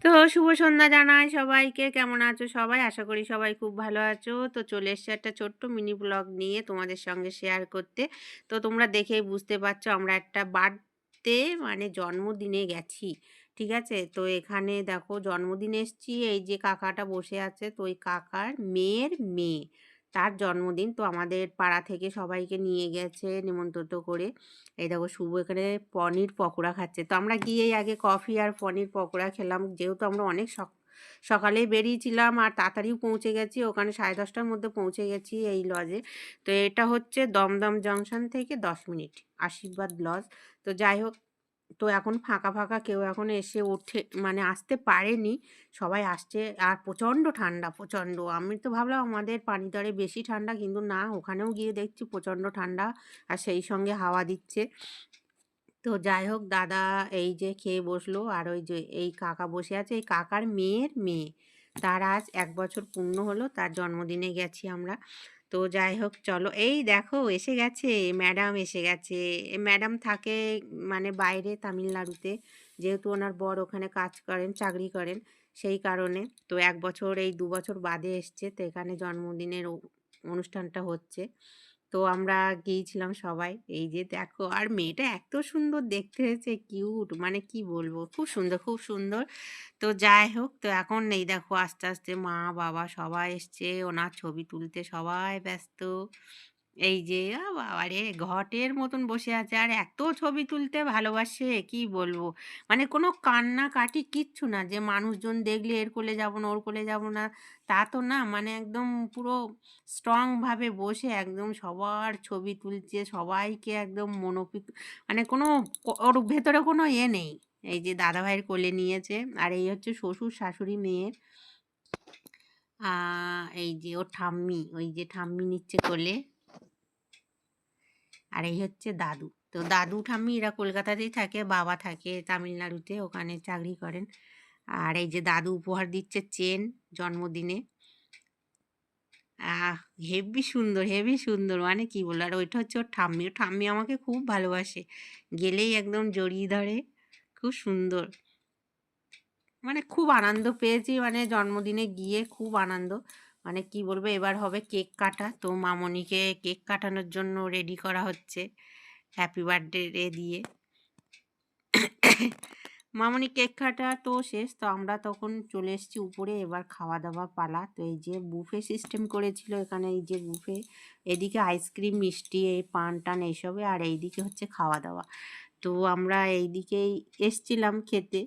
তো শুভ সন্ধ্যা জানাই সবাইকে। কেমন আছো সবাই? আশা করি সবাই খুব ভালো আছো। তো চলে এসেছি একটা ছোট্ট মিনি ব্লগ নিয়ে তোমাদের সঙ্গে শেয়ার করতে। তো তোমরা দেখেই বুঝতে পারছো আমরা একটা বার্থডে মানে জন্মদিনে গেছি। ঠিক আছে? তো এখানে দেখো জন্মদিনে এসেছি, এই যে কাকাটা বসে আছে, তো ওই কাকার মেয়ের মেয়ে। তার জন্মদিন। তো আমাদের পাড়া থেকে সবাইকে নিয়ে গেছে নিমন্ত্রিত করে। এই দেখো শুভ এখানে পনির পকোড়া খাচ্ছে। তো আমরা গিয়েই আগে কফি আর পনির পকোড়া খেলাম, যেহেতু আমরা অনেক সকালেই বেরিয়েছিলাম আর তাড়াতাড়িও পৌঁছে গেছি, ওখানে 10:30টার মধ্যে পৌঁছে গেছি এই লজে। তো এটা হচ্ছে দমদম জংশন থেকে 10 মিনিট, আশীর্বাদ লজ। তো যাই হোক, তো এখন ফাঁকা ফাঁকা, কেউ এখন এসে ওঠে মানে আসতে পারেনি, সবাই আসছে। আর প্রচণ্ড ঠান্ডা, প্রচণ্ড। আমি তো ভাবলাম আমাদের পানিতরে বেশি ঠান্ডা, কিন্তু না, ওখানেও গিয়ে দেখছি প্রচণ্ড ঠান্ডা আর সেই সঙ্গে হাওয়া দিচ্ছে। তো যাই হোক, দাদা এই যে খেয়ে বসলো, আর ওই যে এই কাকা বসে আছে, এই কাকার মেয়ের মেয়ে, তার আজ 1 বছর পূর্ণ হলো, তার জন্মদিনে গেছি আমরা। তো যাই হোক, চলো, এই দেখো এসে গেছে, ম্যাডাম এসে গেছে। ম্যাডাম থাকে মানে বাইরে তামিলনাড়ুতে, যেহেতু ওনার বর ওখানে কাজ করেন, চাকরি করেন, সেই কারণে। তো 1 বছর, এই 2 বছর বাদে এসছে, তো এখানে জন্মদিনের অনুষ্ঠানটা হচ্ছে। তো আমরা গিয়েছিলাম সবাই। এই যে দেখো, আর মেয়েটা এত সুন্দর দেখতে হয়েছে, কিউট, মানে কি বলবো, খুব সুন্দর, খুব সুন্দর। তো যাই হোক, তো এখন এই দেখো আস্তে আস্তে মা বাবা সবাই এসছে, ওনার ছবি তুলতে সবাই ব্যস্ত। এই যে বাবারে, ঘটের মতন বসে আছে আর এত ছবি তুলতে ভালোবাসে, কি বলবো। মানে কোনো কান্নাকাটি কিচ্ছু না, যে মানুষজন দেখলে এর কোলে যাব না, ওর কোলে যাব না, তা তো না। মানে একদম পুরো স্ট্রং ভাবে বসে একদম সবার ছবি তুলছে, সবাইকে একদম মানে কোনো ওর ভেতরে কোনো নেই। এই যে দাদাভাইয়ের কোলে নিয়েছে, আর এই হচ্ছে শ্বশুর শাশুড়ি মেয়ের। এই যে ওর ঠাম্মি, ওই যে ঠাম্মি নিচ্ছে কোলে। আর এই হচ্ছে দাদু। তো দাদু ঠাম্মি এরা কলকাতাতেই থাকে, বাবা থাকে তামিলনাড়ুতে, ওখানে চাকরি করেন। আর এই যে দাদু উপহার দিচ্ছে চেন জন্মদিনে। আহ হেভি সুন্দর, হেভি সুন্দর, মানে কি বলবো। আর ওইটা হচ্ছে ওর ঠাম্মি, ওর ঠাম্মি আমাকে খুব ভালোবাসে, গেলেই একদম জড়িয়ে ধরে, খুব সুন্দর। মানে খুব আনন্দ পেয়েছি, মানে জন্মদিনে গিয়ে খুব আনন্দ, মানে কি বলবো। এবার হবে কেক কাটা, তো মামনিকে কেক কাটানোর জন্য রেডি করা হচ্ছে হ্যাপি বার্থডে দিয়ে। মামনি কেক কাটা তো শেষ, তো আমরা তখন চলে এসেছি উপরে, এবার খাওয়া দাওয়া পালা। তো এই যে বুফে সিস্টেম করেছিল এখানে, এই যে বুফে, এদিকে আইসক্রিম মিষ্টি এই পান টান এইসবে, আর এইদিকে হচ্ছে খাওয়া দাওয়া। তো আমরা এইদিকেই এসছিলাম খেতে।